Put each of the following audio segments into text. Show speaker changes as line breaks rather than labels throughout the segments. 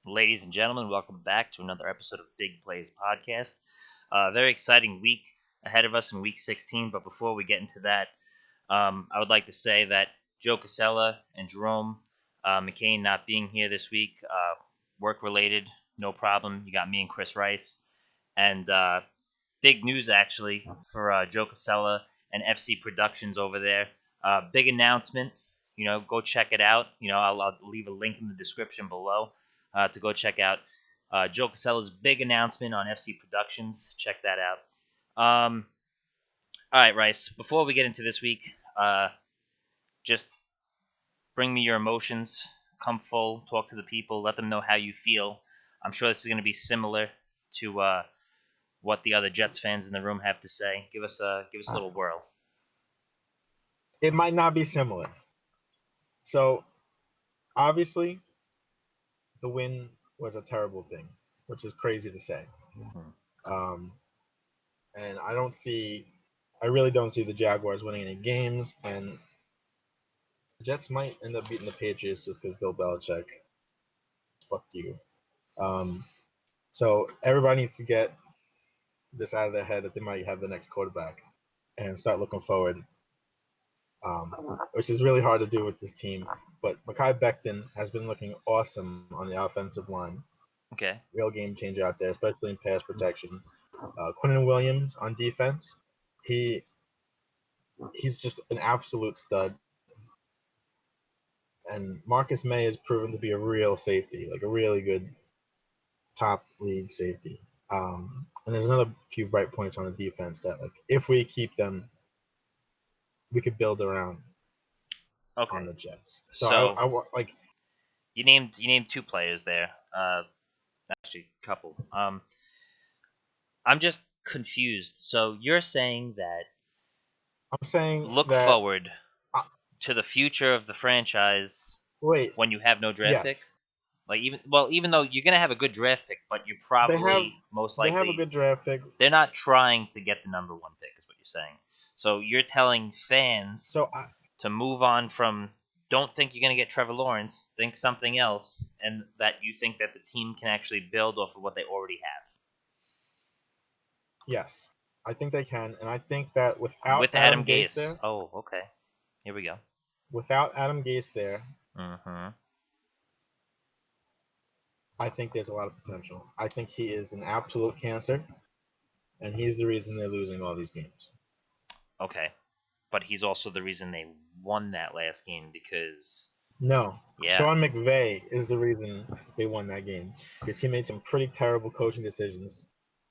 Ladies and gentlemen, welcome back to another episode of Big Plays Podcast. Very exciting week ahead of us in Week 16, but before we get into that, I would like to say that Joe Casella and Jerome McCain not being here this week, work related, no problem. You got me and Chris Rice. And big news actually for Joe Casella and FC Productions over there. Big announcement. Go check it out. I'll leave a link in the description below to go check out Joe Casella's big announcement on FC Productions. Check that out. Um, all right, Rice. Before we get into this week, just bring me your emotions. Come full. Talk to the people. Let them know how you feel. I'm sure this is going to be similar to what the other Jets fans in the room have to say. Give us a little whirl.
It might not be similar. So obviously, the win was a terrible thing, which is crazy to say. Um, and I really don't see the Jaguars winning any games, and the Jets might end up beating the Patriots just because Bill Belichick. Fuck you. Um, so everybody needs to get this out of their head that they might have the next quarterback and start looking forward, which is really hard to do with this team. But Mekhi Becton has been looking awesome on the offensive line.
Okay.
Real game changer out there, especially in pass protection. Quinnen Williams on defense, he he's just an absolute stud. And Marcus May has proven to be a real safety, like a really good top league safety. And there's another few bright points on the defense that, like, if we keep them, we could build around
Okay.
on the Jets. So
So
like
you named two players there. Actually, a couple. I'm just confused. So you're saying that
I'm saying
look
that.
forward
Uh,
to the future of the franchise
wait,
when you have no draft pick?
yes,
Like even though you're gonna have a good draft pick, but you're
they have
probably most
they have a
likely
good draft pick.
they're not trying to get the number one pick, is what you're saying. So you're telling fans
So
to move on from don't think you're gonna get Trevor Lawrence, think something else, and that you think that the team can actually build off of what they already have.
yes, I think they can, and I think that without
With Adam
Adam Gase
Gase.
there,
Oh, okay. Here we go. Mm-hmm.
I think there's a lot of potential. I think he is an absolute cancer, and he's the reason they're losing all these games.
Okay. But he's also the reason they won that last game because
No,
yeah.
Sean McVay is the reason they won that game because he made some pretty terrible coaching decisions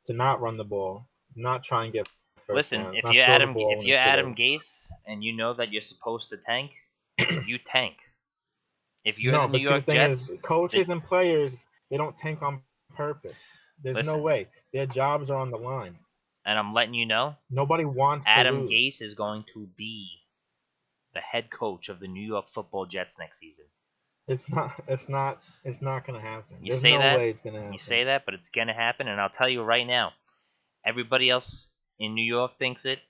to not run the ball, not try and get first
Listen,
downs,
if
not
you're
throw the
Adam
ball
if
when he
you're
should have.
Adam Gase and you know that you're supposed to tank, you tank. If you're the
No,
New
but see, the
York
thing is,
Jets,
coaches and players, they don't tank on purpose. There's no
listen,
way. Their jobs are on the line.
and I'm letting you know,
Nobody wants to
Adam
lose.
Gase is going to be the head coach of the New York Football Jets next season.
It's not gonna happen.
You
There's
say
no
that,
way it's gonna
you
happen.
say that, but it's gonna happen, and I'll tell you right now, everybody else in New York thinks it.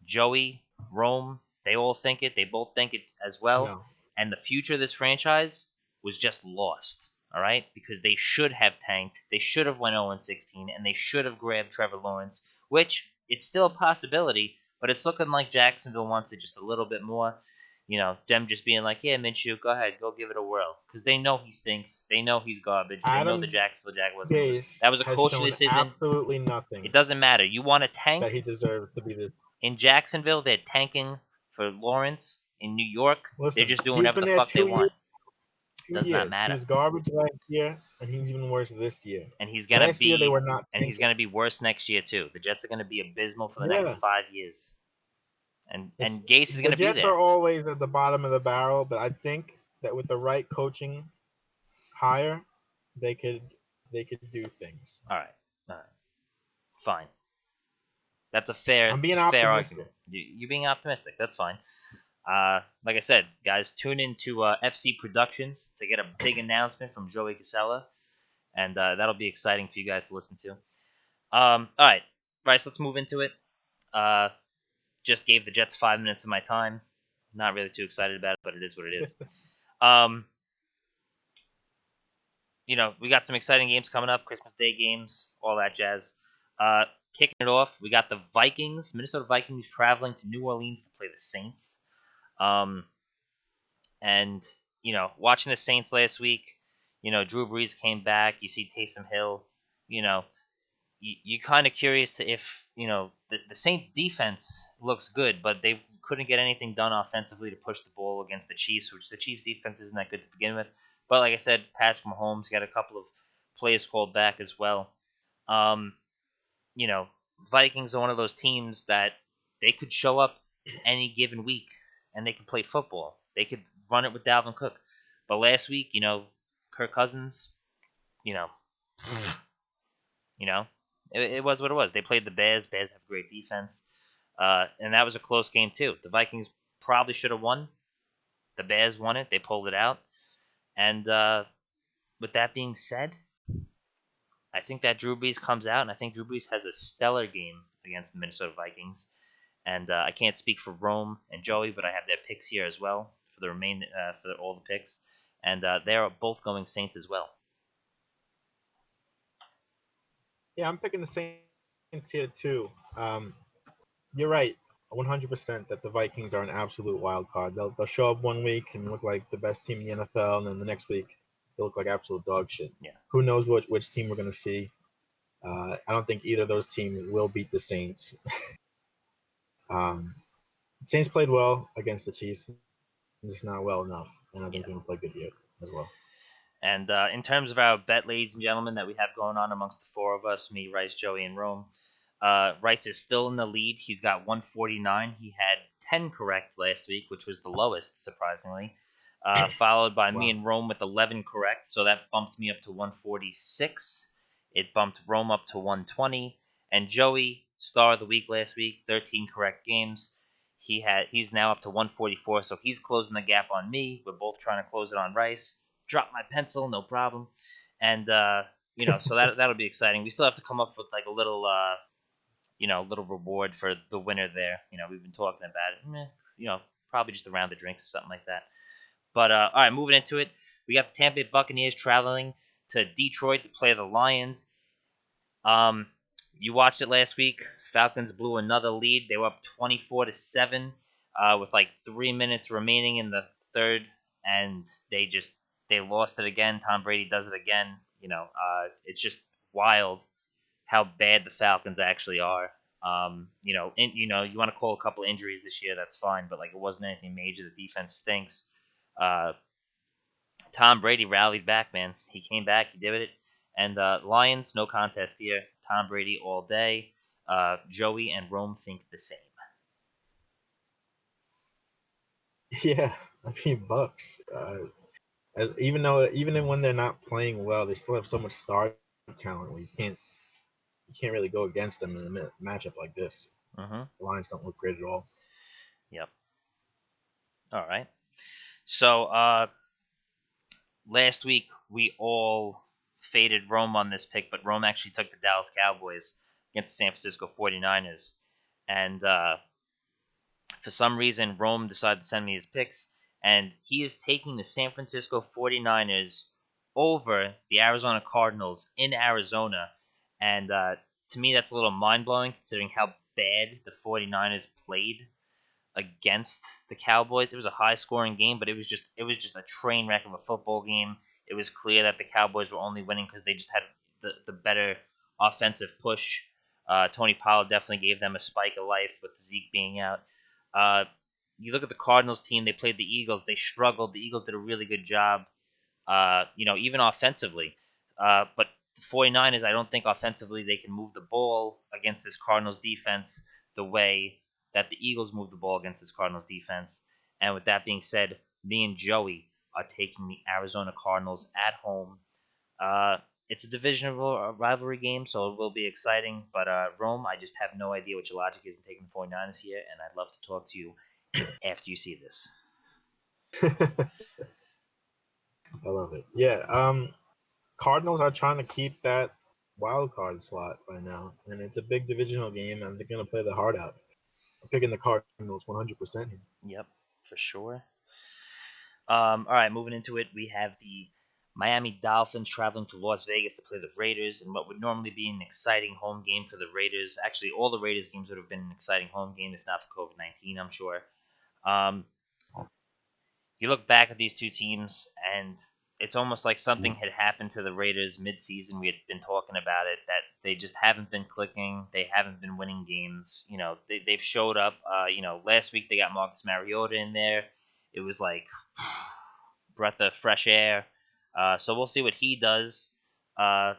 Joey, Rome, they all think it. They both think it as well.
No.
And the future of this franchise was just lost. All right, because they should have tanked. They should have went 0-16, and they should have grabbed Trevor Lawrence, which it's still a possibility, but it's looking like Jacksonville wants it just a little bit more. Them just being like, yeah, Minshew, go ahead, go give it a whirl, because they know he stinks. They know he's garbage. They know the
Adam
Jacksonville Jaguars are gonna lose.
Gase
That was a
has
coaching
shown
decision.
absolutely
It
nothing
doesn't matter. You want to tank
that he deserved to be this.
in Jacksonville, they're tanking for Lawrence. In New York, they're
Listen,
just doing
he's
whatever
been
the
there
fuck they
2 years.
want.
Two
Does not
years. He
matter.
was garbage last year, and he's even worse this year.
And he's gonna
Last year they
be
were not
and he's
thinking.
gonna be worse next year too. The Jets are gonna be abysmal for the next
Yeah,
5 years. And
it's
and Gase is
the
gonna be
Jets
there.
are always at the bottom of the barrel, but I think that with the right coaching hire, they could they could do things.
All right. All right. Fine. That's a
I'm
it's
being
a fair argument.
optimistic.
You're being optimistic. That's fine. Like I said, guys, tune in to FC Productions to get a big announcement from Joey Casella, and that'll be exciting for you guys to listen to. All right, Bryce, let's move into it. Uh, just gave the Jets 5 minutes of my time. Not really too excited about it, but it is what it is. Um, we got some exciting games coming up, Christmas Day games, all that jazz. Uh, Kicking it off, we got the Vikings, Minnesota Vikings traveling to New Orleans to play the Saints. Um, and watching the Saints last week, Drew Brees came back. You see Taysom Hill. You know, you kind of curious to if the Saints defense looks good, but they couldn't get anything done offensively to push the ball against the Chiefs, which the Chiefs defense isn't that good to begin with. But like I said, Patrick Mahomes got a couple of plays called back as well. Um, you know, Vikings are one of those teams that they could show up any given week and they could play football. They could run it with Dalvin Cook. But last week, Kirk Cousins, you know, you know, it was what it was. They played the Bears. Bears have great defense, and that was a close game too. The Vikings probably should have won. The Bears won it. They pulled it out. And with that being said, I think that Drew Brees comes out, and I think Drew Brees has a stellar game against the Minnesota Vikings. And I can't speak for Rome and Joey, but I have their picks here as well for the for all the picks, and they are both going Saints as well.
Yeah, I'm picking the Saints here too. You're right, 100% that the Vikings are an absolute wild card. They'll show up one week and look like the best team in the NFL, and then the next week they look like absolute dog shit.
Yeah.
Who knows which team we're gonna see? I don't think either of those teams will beat the Saints. Saints played well against the Chiefs, just not well enough, and I think they're gonna play good here as well.
And in terms of our bet, ladies and gentlemen, that we have going on amongst the four of us, me, Rice, Joey, and Rome, Rice is still in the lead. He's got 149. He had 10 correct last week, which was the lowest, surprisingly. Followed by me and Rome with 11 correct, so that bumped me up to 146. It bumped Rome up to 120. And Joey, star of the week last week, 13 correct games. He's now up to 144, so he's closing the gap on me. We're both trying to close it on Rice. Drop my pencil, no problem. And so that'll be exciting. We still have to come up with like a little little reward for the winner there. We've been talking about it. Probably just around the drinks or something like that. But all right, moving into it, we got the Tampa Bay Buccaneers traveling to Detroit to play the Lions. You watched it last week. Falcons blew another lead. They were up 24-7 with like 3 minutes remaining in the third, and they lost it again. Tom Brady does it again. It's just wild how bad the Falcons actually are. You want to call a couple injuries this year, that's fine, but like it wasn't anything major. The defense stinks. Tom Brady rallied back, man. He came back, he did it. And Lions, no contest here. Tom Brady all day. Joey and Rome think the same.
Yeah, I mean Bucks. Even when they're not playing well, they still have so much star talent. Where you can't really go against them in a matchup like this.
Mm-hmm.
The Lions don't look great at all.
Yep. All right. So last week we all faded Rome on this pick, but Rome actually took the Dallas Cowboys against the San Francisco 49ers. And for some reason, Rome decided to send me his picks, and he is taking the San Francisco 49ers over the Arizona Cardinals in Arizona. And to me, that's a little mind-blowing considering how bad the 49ers played against the Cowboys. It was a high-scoring game, but it was just a train wreck of a football game. It was clear that the Cowboys were only winning because they just had the better offensive push. Tony Pollard definitely gave them a spike of life with Zeke being out. You look at the Cardinals team; they played the Eagles. They struggled. The Eagles did a really good job, even offensively. But the 49ers, I don't think offensively they can move the ball against this Cardinals defense the way that the Eagles move the ball against this Cardinals defense. And with that being said, me and Joey are taking the Arizona Cardinals at home. It's a divisional rivalry game, so it will be exciting. But Rome, I just have no idea what your logic is in taking the 49ers here, and I'd love to talk to you after you see this.
I love it. Yeah, Cardinals are trying to keep that wild card slot right now, and it's a big divisional game, and they're gonna play the heart out. I'm picking the Cardinals 100% here.
Yep, for sure. All right, moving into it, we have the Miami Dolphins traveling to Las Vegas to play the Raiders in what would normally be an exciting home game for the Raiders. Actually, all the Raiders games would have been an exciting home game if not for COVID-19, I'm sure. Um, you look back at these two teams, and it's almost like something had happened to the Raiders midseason. We had been talking about it, that they just haven't been clicking. They haven't been winning games. They've showed up. Last week they got Marcus Mariota in there. It was like breath of fresh air. So we'll see what he does. That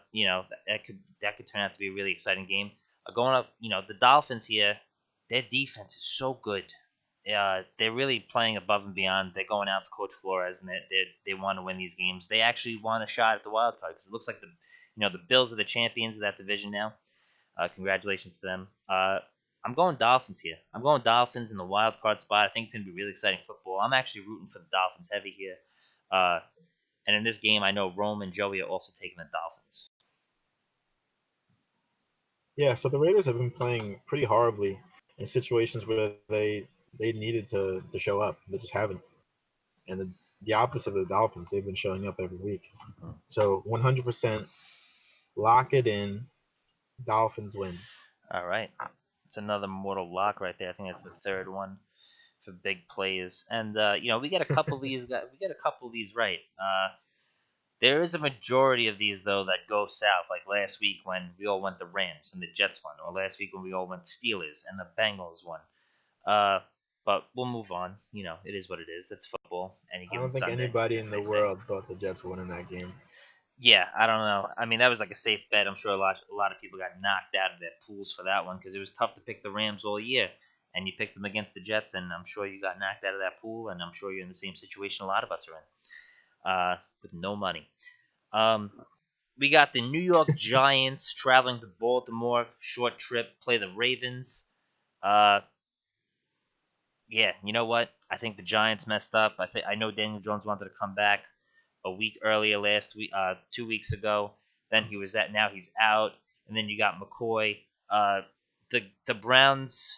could turn out to be a really exciting game. Going up, the Dolphins here, their defense is so good. They're really playing above and beyond. They're going out for Coach Flores, and they want to win these games. They actually want a shot at the wild card because it looks like the Bills are the champions of that division now. Congratulations to them. I'm going Dolphins here. I'm going Dolphins in the wild card spot. I think it's going to be really exciting football. I'm actually rooting for the Dolphins heavy here. And in this game, I know Rome and Joey are also taking the Dolphins.
Yeah, so the Raiders have been playing pretty horribly in situations where they needed to show up. They just haven't. And the opposite of the Dolphins, they've been showing up every week. So 100% lock it in. Dolphins win.
All right. It's another mortal lock right there. I think that's the third one for big plays. And we got a couple of these. We got a couple of these right. There is a majority of these though that go south, like last week when we all went the Rams and the Jets won, or last week when we all went the Steelers and the Bengals won. But we'll move on. It is what it is. That's football. Any
I
given
don't think
Sunday,
anybody in
as
the
they say.
world thought the Jets would win in that game.
Yeah, I don't know. I mean, that was like a safe bet. I'm sure a lot of people got knocked out of their pools for that one because it was tough to pick the Rams all year, and you picked them against the Jets, and I'm sure you got knocked out of that pool, and I'm sure you're in the same situation a lot of us are in, with no money. We got the New York Giants traveling to Baltimore, short trip, play the Ravens. Yeah, you know what? I think the Giants messed up. I know Daniel Jones wanted to come back a week earlier last week, 2 weeks ago. Then now he's out, and then you got McCoy. The Browns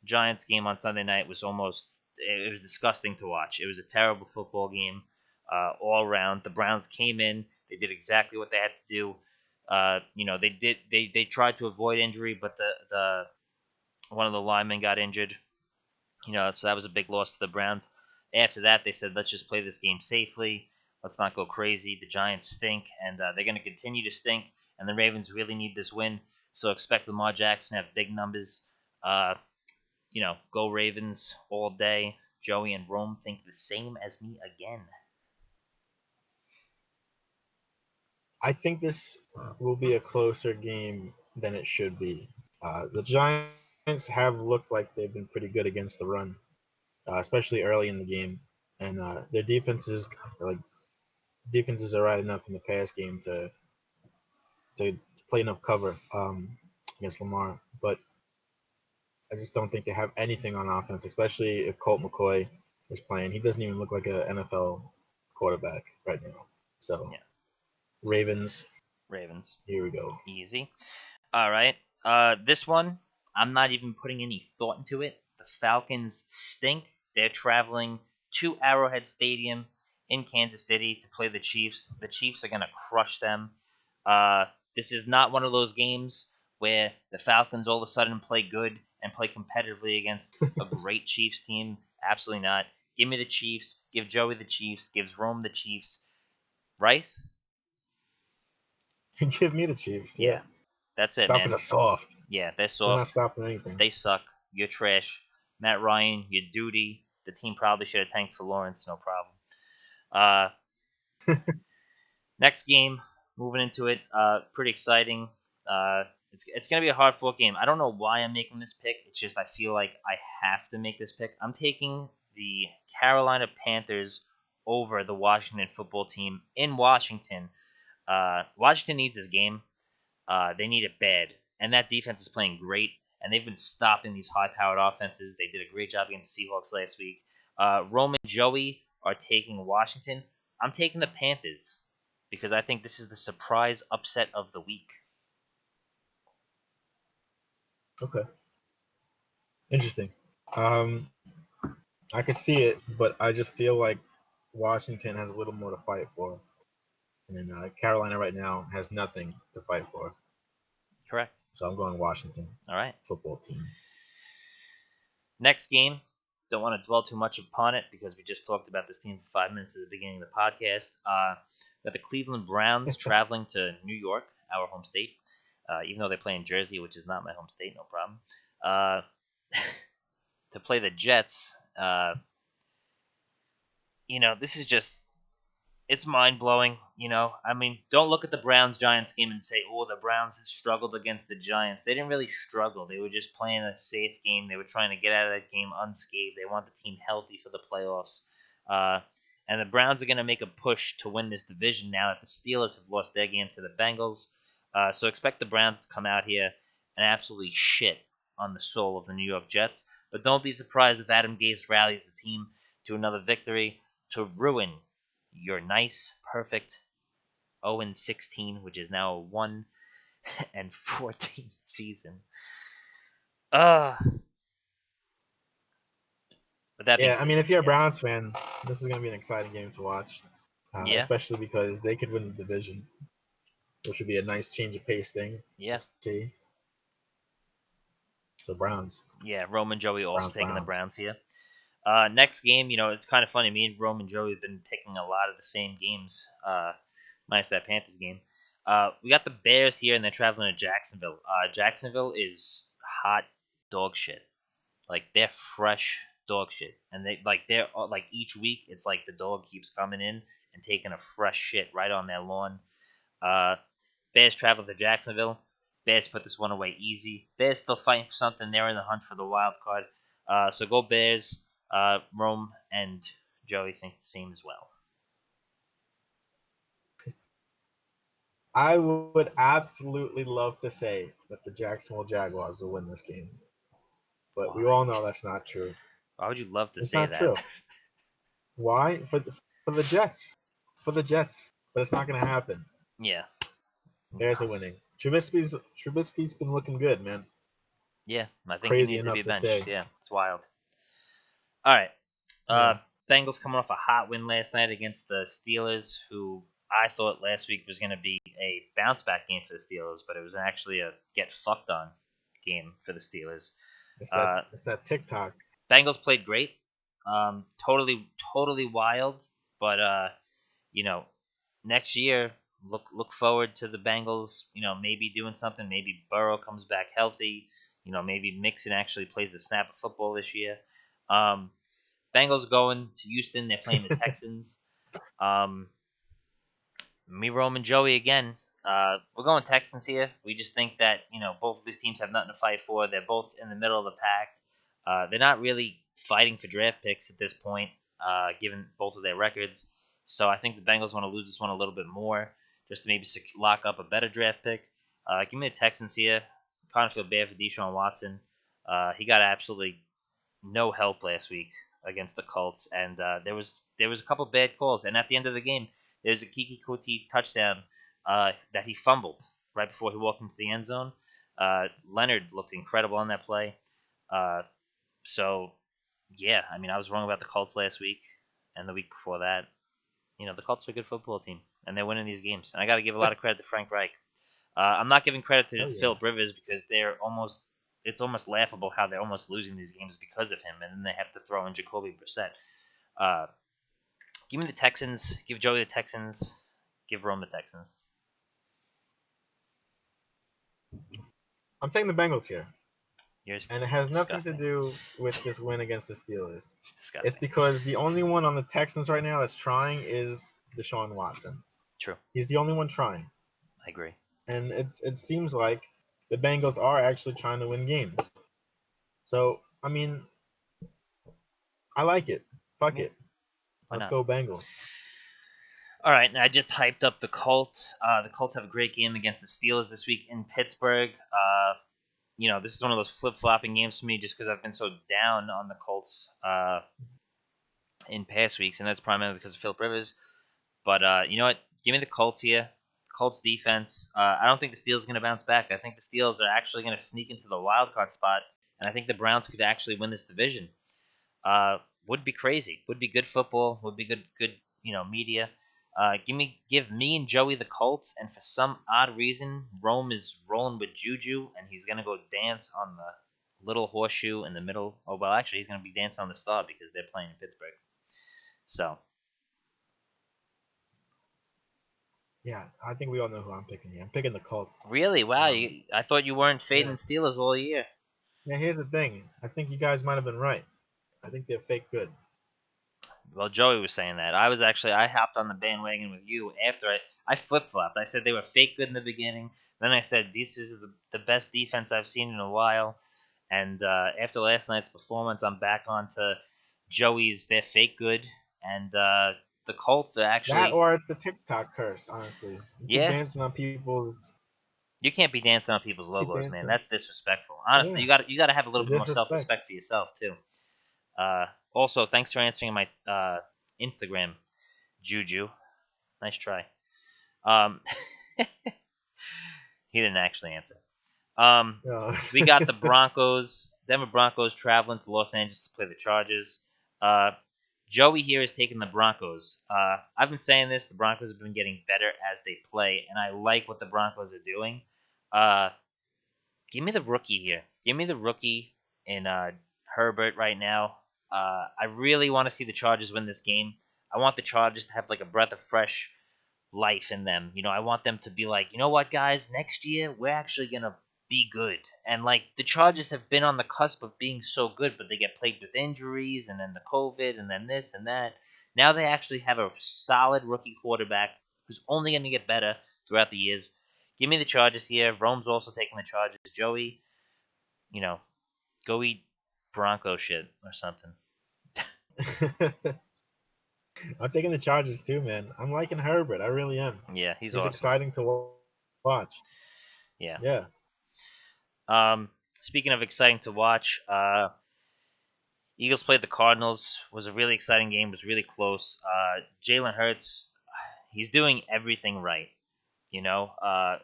Giants game on Sunday night was it was disgusting to watch. It was a terrible football game, all around. The Browns came in, they did exactly what they had to do. They tried to avoid injury, but the one of the linemen got injured. So that was a big loss to the Browns. After that, they said, let's just play this game safely. Let's not go crazy. The Giants stink, and they're going to continue to stink, and the Ravens really need this win. So expect Lamar Jackson to have big numbers. Go Ravens all day. Joey and Rome think the same as me again.
I think this will be a closer game than it should be. The Giants have looked like they've been pretty good against the run, especially early in the game, and their defenses are right enough in the pass game to play enough cover against Lamar. But I just don't think they have anything on offense, especially if Colt McCoy is playing. He doesn't even look like an NFL quarterback right now. So, yeah. Ravens. Here we go.
Easy. All right. This one, I'm not even putting any thought into it. The Falcons stink. They're traveling to Arrowhead Stadium in Kansas City to play the Chiefs. The Chiefs are going to crush them. This is not one of those games where the Falcons all of a sudden play good and play competitively against a great Chiefs team. Absolutely not. Give me the Chiefs. Give Joey the Chiefs. Give Rome the Chiefs. Rice?
Give me the Chiefs. Yeah.
That's it,
Falcons
man.
Are soft.
Yeah, they're soft.
They're not stopping anything.
They suck. You're trash. Matt Ryan, you're duty. The team probably should have tanked for Lawrence. No problem. Next game, moving into it. Pretty exciting. It's going to be a hard-fought game. I don't know why I'm making this pick. It's just I feel like I have to make this pick. I'm taking the Carolina Panthers over the Washington football team in Washington. Washington needs this game. They need it bad. And that defense is playing great. And they've been stopping these high-powered offenses. They did a great job against the Seahawks last week. Roman and Joey are taking Washington. I'm taking the Panthers because I think this is the surprise upset of the week.
Okay. Interesting. I could see it, but I just feel like Washington has a little more to fight for. and Carolina right now has nothing to fight for.
Correct.
So I'm going Washington.
All right.
Football team.
Next game. Don't want to dwell too much upon it because we just talked about this team for 5 minutes at the beginning of the podcast. Got the Cleveland Browns traveling to New York, our home state, even though they play in Jersey, which is not my home state, no problem. To play the Jets. This is just, it's mind blowing. I mean, don't look at the Browns Giants game and say, "Oh, the Browns have struggled against the Giants." They didn't really struggle. They were just playing a safe game. They were trying to get out of that game unscathed. They want the team healthy for the playoffs. And the Browns are going to make a push to win this division now that the Steelers have lost their game to the Bengals. So expect the Browns to come out here and absolutely shit on the soul of the New York Jets. But don't be surprised if Adam Gase rallies the team to another victory to ruin your nice, perfect 0-16, which is now a 1-14 season. But that being
Yeah, I
said,
mean, if you're a Browns fan, this is going to be an exciting game to watch,
yeah,
especially because they could win the division, which would be a nice change of pace thing
yeah,
to see. So Browns.
yeah. Rome and Joey also taking the
Browns.
Browns here. Next game, it's kind of funny. Me and Rome and Joey have been picking a lot of the same games, minus that Panthers game. We got the Bears here, and they're traveling to Jacksonville. Jacksonville is hot dog shit. Like, they're fresh dog shit, and they're like each week, it's like the dog keeps coming in and taking a fresh shit right on their lawn. Bears travel to Jacksonville. Bears put this one away easy. Bears still fighting for something. They're in the hunt for the wild card. So go Bears. Rome and Joey think the same as well.
I would absolutely love to say that the Jacksonville Jaguars will win this game, but we all know that's not true.
Why would you love to
It's
say
not
that?
true. Why? For the Jets. For the Jets. But it's not going to happen.
Yeah.
There's a winning. Trubisky's been looking good, man.
Yeah, I think
Crazy
he needs to be
enough to
benched.
say.
Yeah, it's wild. All right.
Yeah.
Bengals coming off a hot win last night against the Steelers, who I thought last week was going to be a bounce back game for the Steelers, but it was actually a get fucked on game for the Steelers.
It's that TikTok.
Bengals played great. Totally wild. But next year, look forward to the Bengals. Maybe doing something. Maybe Burrow comes back healthy. Maybe Mixon actually plays the snap of football this year. Bengals going to Houston. They're playing the Texans. Me, Rome, and Joey again. We're going Texans here. We just think that both of these teams have nothing to fight for. They're both in the middle of the pack. They're not really fighting for draft picks at this point, given both of their records. So I think the Bengals want to lose this one a little bit more, just to maybe lock up a better draft pick. Give me the Texans here. Kind of feel bad for Deshaun Watson. He got absolutely no help last week against the Colts, and there was a couple bad calls. And at the end of the game, there's a Kiki Kuti touchdown that he fumbled right before he walked into the end zone. Leonard looked incredible on that play. So, yeah, I mean, I was wrong about the Colts last week and the week before that. The Colts are a good football team, and they're winning these games. And I got to give a lot of credit to Frank Reich. I'm not giving credit to Philip Rivers because it's almost laughable how they're almost losing these games because of him, and then they have to throw in Jacoby Brissett. Give me the Texans. Give Joey the Texans. Give Rome the Texans.
I'm taking the Bengals here.
And
it has nothing to do with this win against the Steelers.
Disgusting.
It's because the only one on the Texans right now that's trying is Deshaun Watson.
True.
He's the only one trying.
I agree.
And it seems like the Bengals are actually trying to win games. So, I mean, I like it. Fuck it. Let's go Bengals.
All right, and I just hyped up the Colts. The Colts have a great game against the Steelers this week in Pittsburgh. This is one of those flip-flopping games for me just because I've been so down on the Colts in past weeks, and that's primarily because of Philip Rivers. But you know what? Give me the Colts here. Colts defense. I don't think the Steelers are going to bounce back. I think the Steelers are actually going to sneak into the wild card spot, and I think the Browns could actually win this division. Would be crazy. Would be good football. Would be good media. Give me and Joey the Colts, and for some odd reason, Rome is rolling with Juju, and he's gonna go dance on the little horseshoe in the middle. Oh well, actually, he's gonna be dancing on the star because they're playing in Pittsburgh. So
Yeah, I think we all know who I'm picking here. I'm picking the Colts.
really, wow,
Um,
I thought you weren't fading
yeah.
Steelers all year.
Yeah, here's the thing. I think you guys might have been right. I think they're fake good.
Well, Joey was saying that. I hopped on the bandwagon with you after I flip flopped. I said they were fake good in the beginning. Then I said this is the best defense I've seen in a while. And after last night's performance, I'm back on to Joey's they're fake good. And the Colts are
That
actually,
or it's the TikTok curse, honestly. You keep
yeah,
dancing on people's.
you can't be dancing on people's
Keep
logos, man.
dancing.
That's disrespectful. Honestly,
Yeah,
you got to have a little
the
bit more self
disrespect.
respect for yourself too. Also, thanks for answering my Instagram, Juju. Nice try. Um, he didn't actually answer.
No.
We got the Broncos, Denver Broncos traveling to Los Angeles to play the Chargers. Uh, Joey here is taking the Broncos. I've been saying this. The Broncos have been getting better as they play, and I like what the Broncos are doing. Uh, Give me the rookie here. Give me the rookie in Herbert right now. I really want to see the Chargers win this game. I want the Chargers to have like a breath of fresh life in them. You know, I want them to be like, you know what, guys, next year we're actually gonna be good. And like the Chargers have been on the cusp of being so good, but they get plagued with injuries and then the COVID and then this and that. Now they actually have a solid rookie quarterback who's only gonna get better throughout the years. Give me the Chargers here. Rome's also taking the Chargers. Joey, you know, go eat Bronco shit or something.
I'm taking the Chargers too, man. I'm liking Herbert. I really am.
Yeah, he's
He's
awesome.
exciting to watch.
Yeah.
Yeah.
Speaking of exciting to watch, Eagles played the Cardinals. Was a really exciting game. Was really close. Jalen Hurts, he's doing everything right. You know,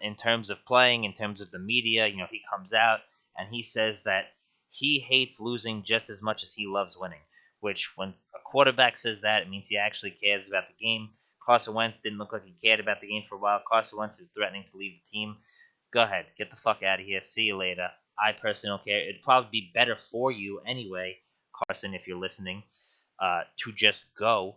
in terms of playing, in terms of the media, you know, he comes out and he says that he hates losing just as much as he loves winning. Which, when a quarterback says that, it means he actually cares about the game. Carson Wentz didn't look like he cared about the game for a while. Carson Wentz is threatening to leave the team. Go ahead, get the fuck out of here. See you later. I personally don't care. It'd probably be better for you anyway, Carson, if you're listening, to just go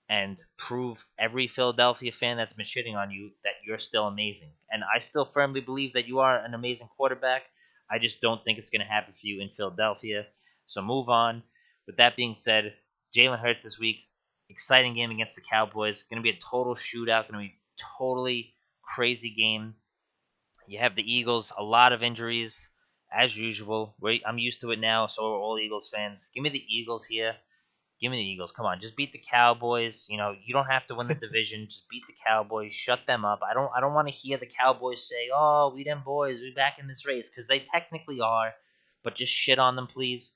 and prove every Philadelphia fan that's been shitting on you that you're still amazing. And I still firmly believe that you are an amazing quarterback. I just don't think it's going to happen for you in Philadelphia. So move on. With that being said, Jalen Hurts this week, exciting game against the Cowboys. Going to be a total shootout. Going to be totally crazy game. You have the Eagles, a lot of injuries as usual. I'm used to it now. So are all Eagles fans. Give me the Eagles here. Give me the Eagles. Come on, just beat the Cowboys. You know, you don't have to win the division. Just beat the Cowboys. Shut them up. I don't want to hear the Cowboys say, "Oh, we them boys. We back in this race," because they technically are. But just shit on them, please.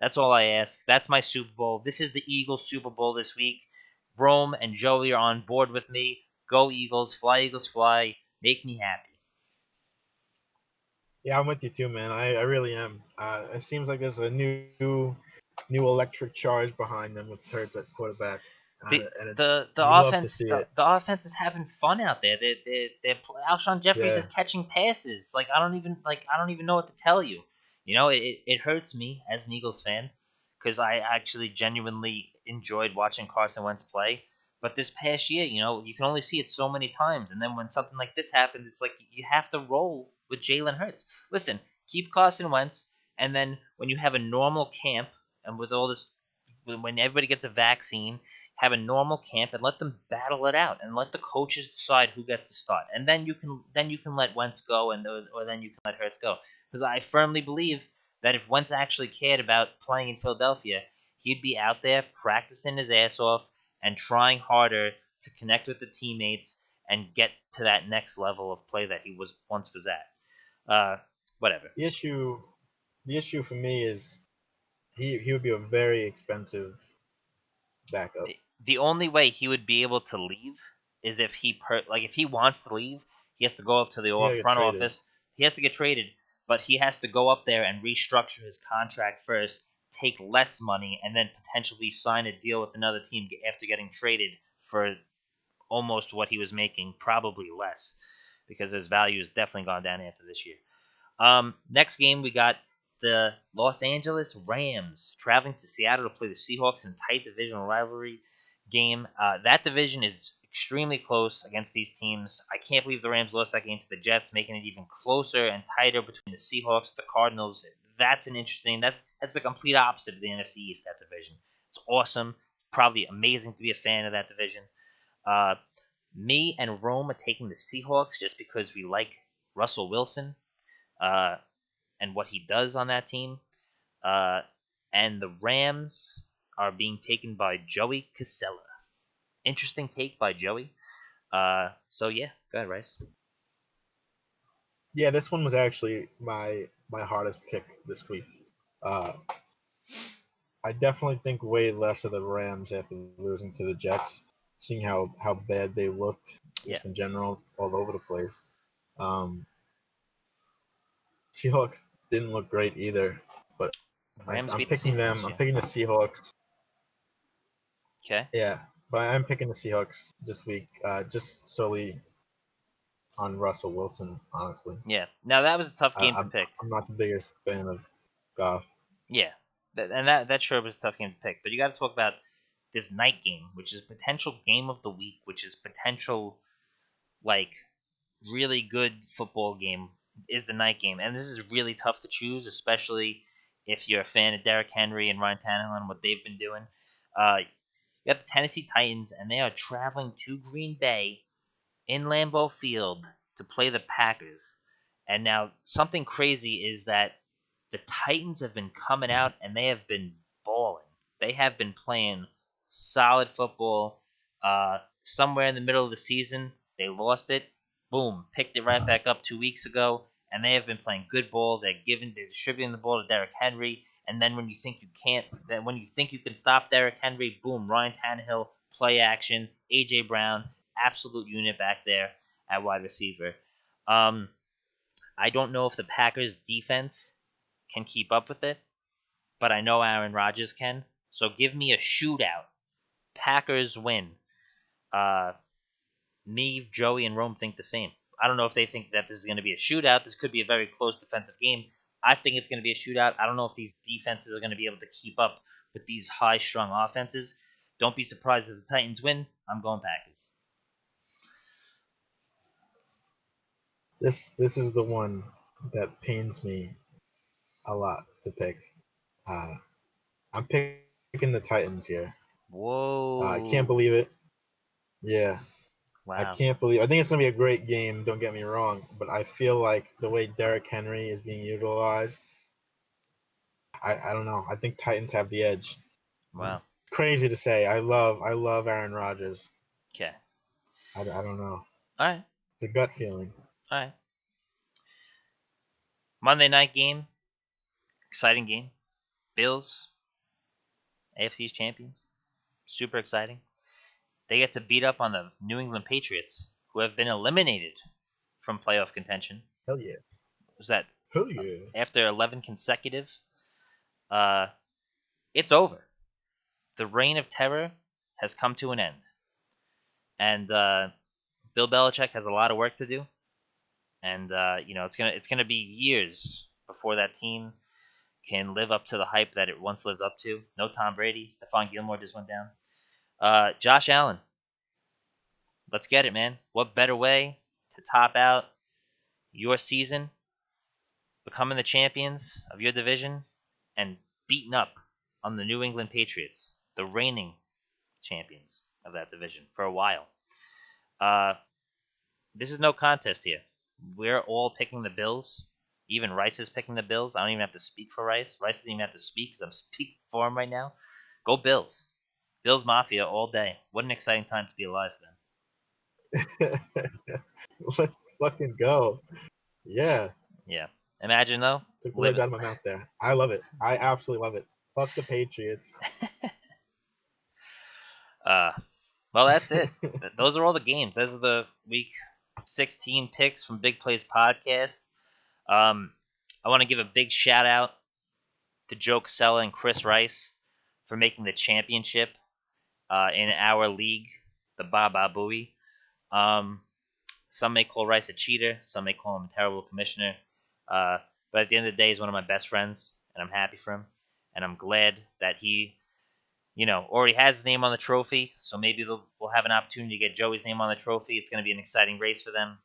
That's all I ask. That's my Super Bowl. This is the Eagles Super Bowl this week. Rome and Joey are on board with me. Go Eagles. Fly Eagles fly. Make me happy.
Yeah, I'm with you too, man. I really am. It seems like there's a new electric charge behind them with Hurts at quarterback, and it's you love to see it.
The offense is having fun out there. Alshon Jeffries
Yeah,
is catching passes. I don't even know what to tell you. You know, it hurts me as an Eagles fan because I actually genuinely enjoyed watching Carson Wentz play. But this past year, you know, you can only see it so many times, and then when something like this happens, it's like you have to roll with Jalen Hurts. Listen, keep Carson Wentz, and then when you have a normal camp and with all this, when everybody gets a vaccine, have a normal camp and let them battle it out and let the coaches decide who gets to start. And then you can let Wentz go or then you can let Hurts go. Because I firmly believe that if Wentz actually cared about playing in Philadelphia, he'd be out there practicing his ass off and trying harder to connect with the teammates and get to that next level of play that he once was at. Whatever.
the issue the issue for me is he would be a very expensive backup.
The only way he would be able to leave is if if he wants to leave, he has to go up to the
He gotta get
front
traded.
office. He has to get traded, but he has to go up there and restructure his contract first, take less money, and then potentially sign a deal with another team after getting traded for almost what he was making, probably less, because his value has definitely gone down after this year. Next game, we got the Los Angeles Rams traveling to Seattle to play the Seahawks in a tight divisional rivalry game. That division is extremely close against these teams. I can't believe the Rams lost that game to the Jets, making it even closer and tighter between the Seahawks, the Cardinals. That's an interesting. That's the complete opposite of the NFC East. That division. It's awesome. Probably amazing to be a fan of that division. Uh, Me and Rome are taking the Seahawks just because we like Russell Wilson and what he does on that team. And the Rams are being taken by Joey Casella. Interesting take by Joey. So yeah, go ahead, Rice.
Yeah, this one was actually my hardest pick this week. Uh, I definitely think way less of the Rams after losing to the Jets, seeing how bad they looked
Yeah,
just in general all over the place. Um, Seahawks didn't look great either, but
Rams
I'm
beat the
picking them.
Seahawks.
I'm
Yeah.
picking the Seahawks.
Okay.
Yeah, but I'm picking the Seahawks this week, just solely on Russell Wilson. Honestly,
Yeah. Now that was a tough game to
I'm
pick.
I'm not the biggest fan of Goff.
Yeah, and that sure was a tough game to pick. But you got to talk about this night game, which is potential game of the week, which is potential like really good football game is the night game, and this is really tough to choose, especially if you're a fan of Derrick Henry and Ryan Tannehill and what they've been doing. You got the Tennessee Titans, and they are traveling to Green Bay in Lambeau Field to play the Packers. And now something crazy is that the Titans have been coming out and they have been balling. They have been playing solid football. Somewhere in the middle of the season, they lost it. Boom, picked it right back up 2 weeks ago, and they have been playing good ball. They're distributing the ball to Derrick Henry, and then when you think you can't, then when you think you can stop Derrick Henry, boom, Ryan Tannehill, play action, AJ Brown, absolute unit back there at wide receiver. Um, I don't know if the Packers defense can keep up with it, but I know Aaron Rodgers can. So give me a shootout. Packers win. Uh, Me, Joey, and Rome think the same. I don't know if they think that this is going to be a shootout. This could be a very close defensive game. I think it's going to be a shootout. I don't know if these defenses are going to be able to keep up with these high-strung offenses. Don't be surprised if the Titans win. I'm going Packers.
This is the one that pains me a lot to pick. Uh, I'm picking the Titans here. I can't
Whoa.
believe it. Yeah, I
Wow.
can't believe. I think it's gonna be a great game. Don't get me wrong, but I feel like the way Derrick Henry is being utilized, I don't know. I think Titans have the edge.
Wow.
Crazy to say. I love Aaron Rodgers.
Okay.
I don't know.
All right.
It's a gut feeling.
All right. Monday night game. Exciting game. Bills, AFC's champions. Super exciting. They get to beat up on the New England Patriots, who have been eliminated from playoff contention.
Hell yeah.
Was that
Hell yeah.
after 11 consecutive? Uh, it's over. The reign of terror has come to an end, and Bill Belichick has a lot of work to do. And it's gonna be years before that team can live up to the hype that it once lived up to. No Tom Brady. Stephon Gilmore just went down. Josh Allen, let's get it, man. What better way to top out your season, becoming the champions of your division, and beating up on the New England Patriots, the reigning champions of that division for a while. Uh, this is no contest here. We're all picking the Bills. Even Rice is picking the Bills. I don't even have to speak for Rice. Rice doesn't even have to speak because I'm speaking for him right now. Go Bills. Bills Mafia all day. What an exciting time to be alive then.
Let's fucking go. Yeah.
Yeah. Imagine though,
Took the words
living.
out of my mouth there. I love it. I absolutely love it. Fuck the Patriots.
uh, well, that's it. Those are all the games. Those are the week 16 picks from Big Plays Podcast. I want to give a big shout out to Joe Casella and Chris Rice for making the championship in our league, the Baba Booey. Some may call Rice a cheater. Some may call him a terrible commissioner. But at the end of the day, he's one of my best friends, and I'm happy for him. And I'm glad that he, already has his name on the trophy. So maybe we'll have an opportunity to get Joey's name on the trophy. It's going to be an exciting race for them.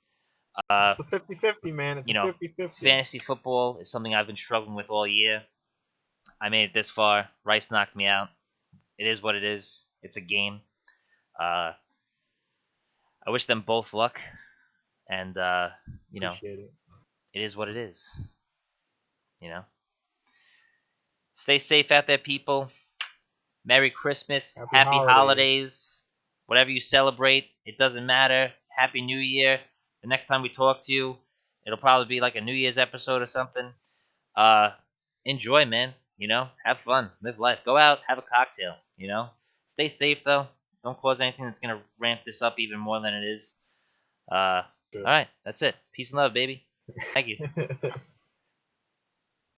It's a 50-50, man. It's a 50-50.
Fantasy football is something I've been struggling with all year. I made it this far. Rice knocked me out. It is what it is. It's a game. I wish them both luck. And,
Appreciate it.
It is what it is. Stay safe out there, people. Merry Christmas. Happy holidays. Whatever you celebrate, it doesn't matter. Happy New Year. The next time we talk to you, it'll probably be like a New Year's episode or something. Enjoy, man. Have fun. Live life. Go out, have a cocktail. Stay safe, though. Don't cause anything that's going to ramp this up even more than it is. All right. That's it. Peace and love, baby. Thank you.